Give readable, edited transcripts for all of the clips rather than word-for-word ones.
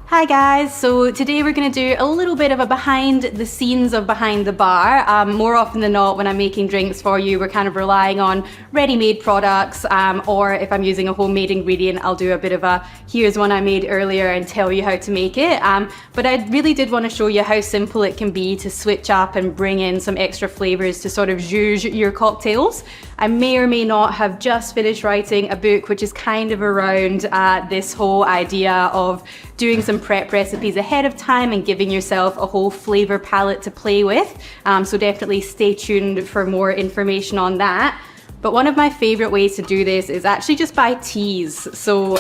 Hi guys, so today we're going to do a little bit of a behind the scenes of behind the bar. More often than not when I'm making drinks for you, we're kind of relying on ready-made products, or if I'm using a homemade ingredient, I'll do a bit of a here's one I made earlier and tell you how to make it. But I really did want to show you how simple it can be to switch up and bring in some extra flavors to sort of zhuzh your cocktails. I may or may not have just finished writing a book which is kind of around this whole idea of doing some prep recipes ahead of time and giving yourself a whole flavor palette to play with. So definitely stay tuned for more information on that. But one of my favorite ways to do this is actually just buy teas. So,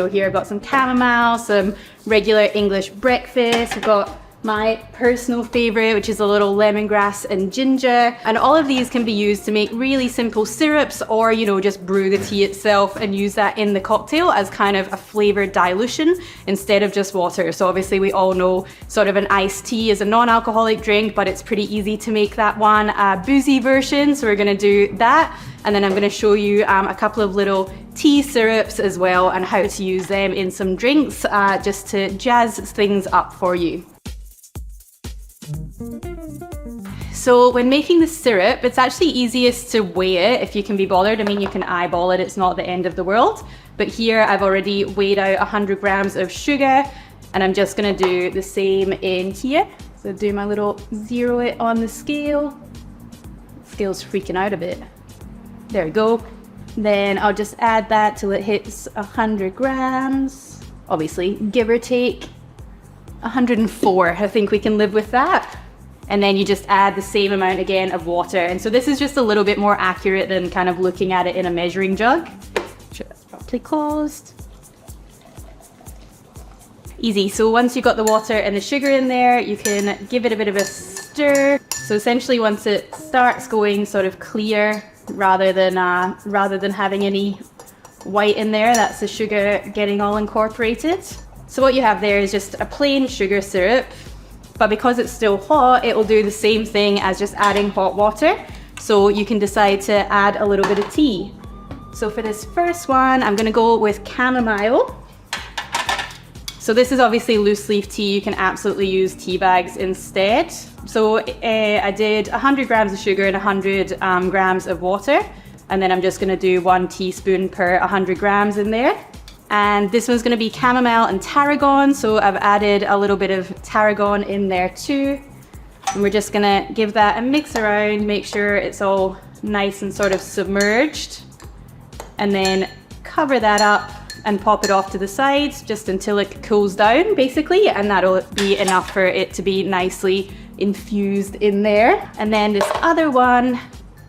here I've got some chamomile, some regular English breakfast. I've got my personal favorite, which is a little lemongrass and ginger. And all of these can be used to make really simple syrups, or, just brew the tea itself and use that in the cocktail as kind of a flavored dilution instead of just water. So obviously we all know sort of an iced tea is a non-alcoholic drink, but it's pretty easy to make that one boozy version. So we're gonna do that. And then I'm gonna show you a couple of little tea syrups as well and how to use them in some drinks just to jazz things up for you. So when making the syrup, it's actually easiest to weigh it if you can be bothered. I mean, you can eyeball it, it's not the end of the world. But here I've already weighed out 100 grams of sugar, and I'm just gonna do the same in here. So do my little zero it on the scale. Scale's freaking out a bit. There we go. Then I'll just add that till it hits 100 grams. Obviously, give or take 104. I think we can live with that. And then you just add the same amount again of water. And so this is just a little bit more accurate than kind of looking at it in a measuring jug. Sure that's properly closed. Easy. So once you've got the water and the sugar in there, you can give it a bit of a stir. So essentially once it starts going sort of clear, rather than having any white in there, that's the sugar getting all incorporated. So what you have there is just a plain sugar syrup. But because it's still hot, it will do the same thing as just adding hot water. So you can decide to add a little bit of tea. So for this first one, I'm gonna go with chamomile. So this is obviously loose leaf tea. You can absolutely use tea bags instead. So I did 100 grams of sugar and 100 grams of water. And then I'm just gonna do 1 teaspoon per 100 grams in there. And this one's gonna be chamomile and tarragon. So I've added a little bit of tarragon in there too. And we're just gonna give that a mix around, make sure it's all nice and sort of submerged. And then cover that up and pop it off to the side just until it cools down basically. And that'll be enough for it to be nicely infused in there. And then this other one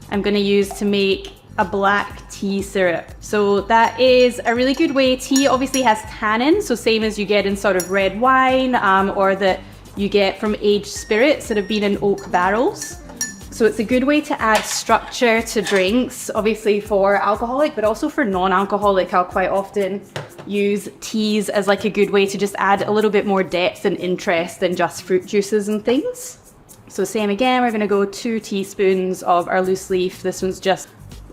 I'm gonna use to make a black tea syrup. So that is a really good way. Tea obviously has tannin, so same as you get in sort of red wine or that you get from aged spirits that have been in oak barrels. So it's a good way to add structure to drinks, obviously for alcoholic, but also for non-alcoholic. I'll quite often use teas as like a good way to just add a little bit more depth and interest than just fruit juices and things. So same again, we're gonna go 2 teaspoons of our loose leaf. This one's just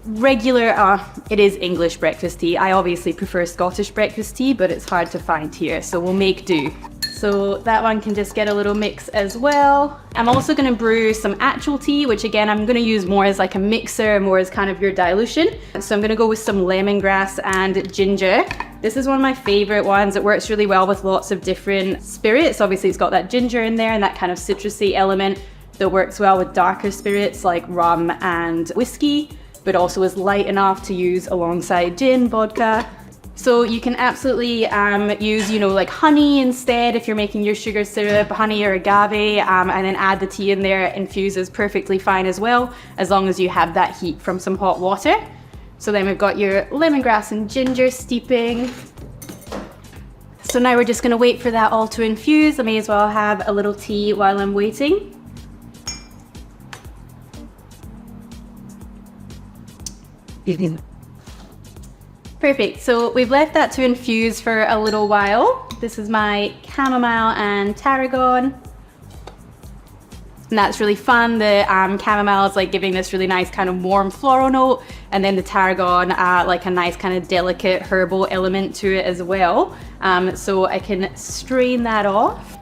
regular, it is English breakfast tea. I obviously prefer Scottish breakfast tea, but it's hard to find here, so we'll make do. So that one can just get a little mix as well. I'm also gonna brew some actual tea, which again, I'm gonna use more as like a mixer, more as kind of your dilution. So I'm gonna go with some lemongrass and ginger. This is one of my favorite ones. It works really well with lots of different spirits. Obviously it's got that ginger in there and that kind of citrusy element that works well with darker spirits like rum and whiskey, but also is light enough to use alongside gin, vodka. So you can absolutely use, like honey instead if you're making your sugar syrup, honey or agave, and then add the tea in there. It infuses perfectly fine as well, as long as you have that heat from some hot water. So then we've got your lemongrass and ginger steeping. So now we're just gonna wait for that all to infuse. I may as well have a little tea while I'm waiting. Perfect, so we've left that to infuse for a little while. This is my chamomile and tarragon. and that's really fun. The chamomile is like giving this really nice kind of warm floral note, and then the tarragon like a nice kind of delicate herbal element to it as well. So I can strain that off.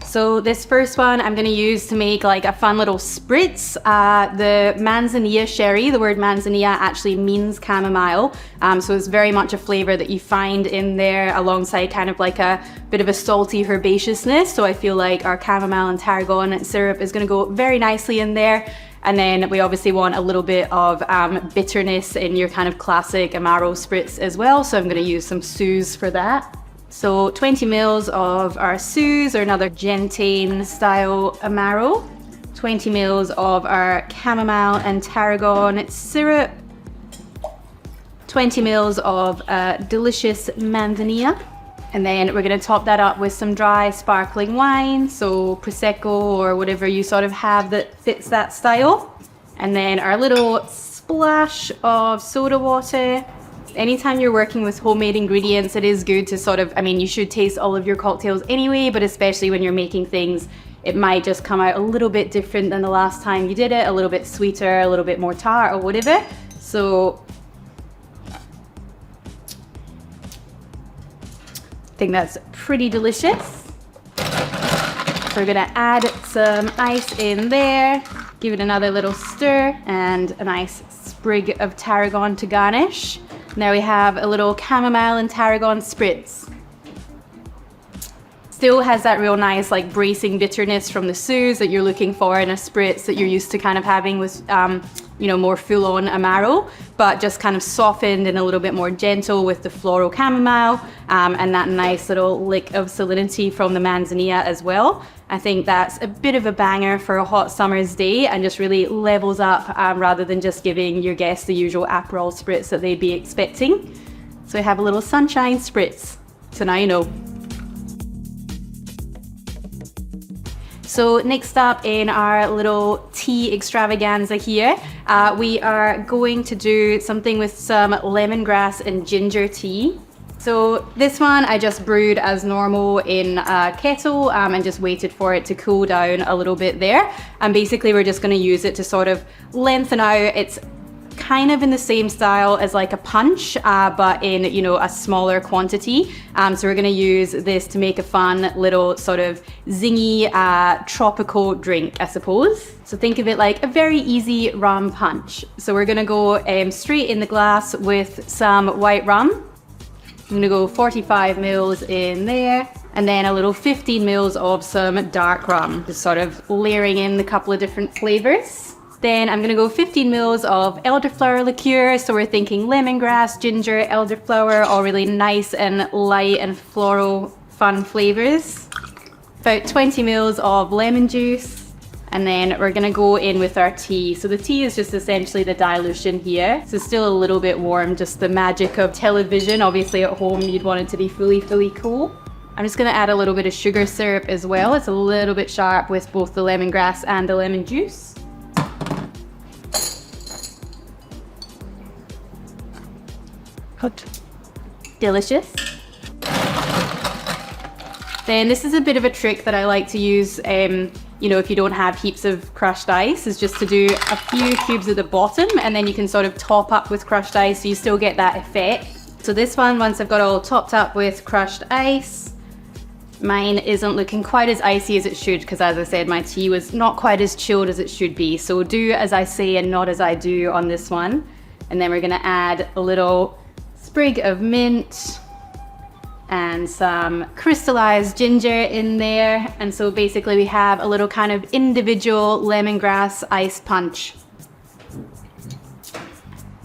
So this first one I'm going to use to make like a fun little spritz. The manzanilla sherry, the word manzanilla actually means chamomile. So it's very much a flavor that you find in there alongside kind of like a bit of a salty herbaceousness. So I feel like our chamomile and tarragon syrup is going to go very nicely in there. And then we obviously want a little bit of bitterness in your kind of classic Amaro spritz as well. So I'm going to use some Suze for that. So 20 mils of our Suze, or another gentian style Amaro. 20 mils of our chamomile and tarragon syrup. 20 mils of delicious manzanilla. And then we're going to top that up with some dry sparkling wine, so Prosecco or whatever you sort of have that fits that style. And then our little splash of soda water. Anytime you're working with homemade ingredients, it is good to sort of, I mean, you should taste all of your cocktails anyway, but especially when you're making things, it might just come out a little bit different than the last time you did it, a little bit sweeter, a little bit more tart or whatever. So I think that's pretty delicious. So we're gonna add some ice in there, give it another little stir, and a nice sprig of tarragon to garnish. Now we have a little chamomile and tarragon spritz. Still has that real nice like bracing bitterness from the Suze that you're looking for in a spritz that you're used to kind of having with you know, more full-on Amaro, but just kind of softened and a little bit more gentle with the floral chamomile and that nice little lick of salinity from the manzanilla as well. I think that's a bit of a banger for a hot summer's day and just really levels up rather than just giving your guests the usual Aperol spritz that they'd be expecting. So we have a little sunshine spritz. So now you know. So next up in our little tea extravaganza here, we are going to do something with some lemongrass and ginger tea. So this one I just brewed as normal in a kettle and just waited for it to cool down a little bit there. And basically we're just going to use it to sort of lengthen out. It's kind of in the same style as like a punch, but in, you know, a smaller quantity. So we're going to use this to make a fun little sort of zingy tropical drink, I suppose. So think of it like a very easy rum punch. So we're going to go straight in the glass with some white rum. I'm going to go 45 mils in there, and then a little 15 mils of some dark rum, just sort of layering in a couple of different flavors. Then I'm going to go 15 mils of elderflower liqueur. So we're thinking lemongrass, ginger, elderflower, all really nice and light and floral fun flavors. About 20 mils of lemon juice. And then we're going to go in with our tea. So the tea is just essentially the dilution here. So still a little bit warm, just the magic of television. Obviously at home you'd want it to be fully cool. I'm just going to add a little bit of sugar syrup as well. It's a little bit sharp with both the lemongrass and the lemon juice. Hot. Delicious. Then this is a bit of a trick that I like to use, you know, if you don't have heaps of crushed ice, is just to do a few cubes at the bottom and then you can sort of top up with crushed ice so you still get that effect. So this one, once I've got all topped up with crushed ice, mine isn't looking quite as icy as it should because, as I said, my tea was not quite as chilled as it should be. So do as I say and not as I do on this one. And then we're going to add a little sprig of mint and some crystallized ginger in there. And so basically we have a little kind of individual lemongrass ice punch.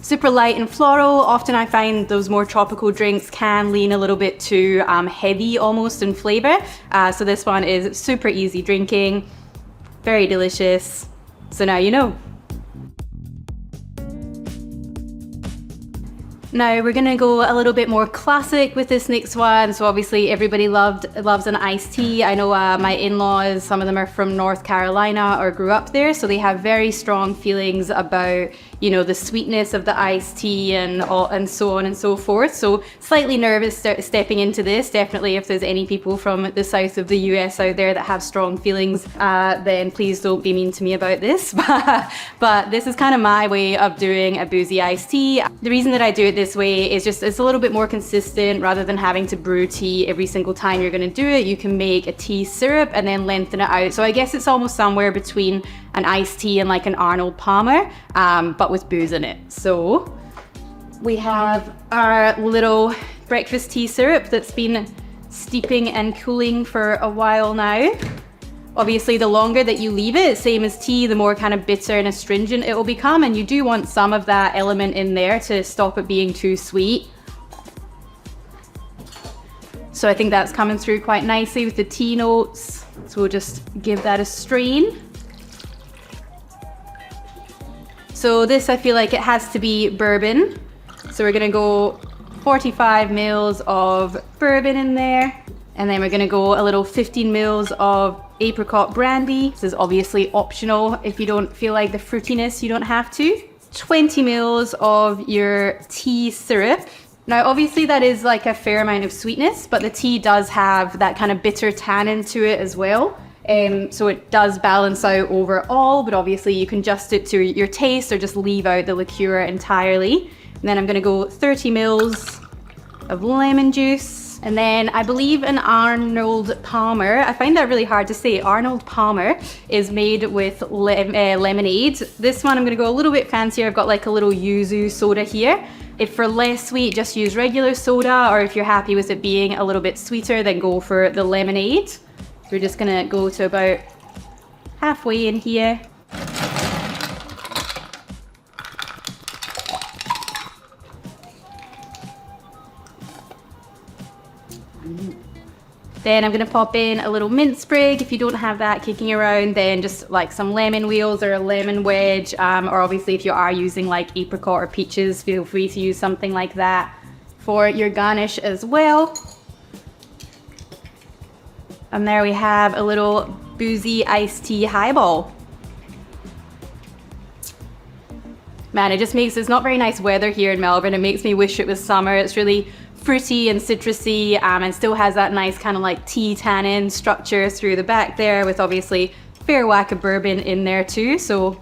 Super light and floral. Often I find those more tropical drinks can lean a little bit too heavy almost in flavor. So this one is super easy drinking, very delicious. So now you know. Now we're gonna go a little bit more classic with this next one. So obviously everybody loves an iced tea. I know my in-laws, some of them are from North Carolina or grew up there, so they have very strong feelings about, you know, the sweetness of the iced tea and so on and so forth. So slightly nervous stepping into this. Definitely, if there's any people from the south of the US out there that have strong feelings, then please don't be mean to me about this. But this is kind of my way of doing a boozy iced tea. The reason that I do it this way is just it's a little bit more consistent. Rather than having to brew tea every single time you're going to do it, you can make a tea syrup and then lengthen it out. So I guess it's almost somewhere between an iced tea and like an Arnold Palmer, but with booze in it. So we have our little breakfast tea syrup that's been steeping and cooling for a while now. Obviously, the longer that you leave it, same as tea, the more kind of bitter and astringent it will become, and you do want some of that element in there to stop it being too sweet. So I think that's coming through quite nicely with the tea notes. So we'll just give that a strain. So this, I feel like it has to be bourbon. So we're gonna go 45 mils of bourbon in there. And then we're gonna go a little 15 mils of apricot brandy. This is obviously optional. If you don't feel like the fruitiness, you don't have to. 20 mils of your tea syrup. Now, obviously that is like a fair amount of sweetness, but the tea does have that kind of bitter tannin to it as well. So it does balance out overall, but obviously you can adjust it to your taste or just leave out the liqueur entirely. And then I'm gonna go 30 mils of lemon juice. And then I believe an Arnold Palmer, I find that really hard to say. Arnold Palmer is made with lemonade. This one I'm gonna go a little bit fancier. I've got like a little yuzu soda here. If for less sweet, just use regular soda, or if you're happy with it being a little bit sweeter, then go for the lemonade. So we're just gonna go to about halfway in here. Then I'm gonna pop in a little mint sprig. If you don't have that kicking around, then just like some lemon wheels or a lemon wedge, or obviously if you are using like apricot or peaches, feel free to use something like that for your garnish as well. And there we have a little boozy iced tea highball. Man, it just makes, it's not very nice weather here in Melbourne. It makes me wish it was summer. It's really fruity and citrusy, and still has that nice kind of like tea tannin structure through the back there, with obviously a fair whack of bourbon in there too. So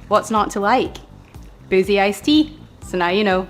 what's not to like? Boozy iced tea. So now you know.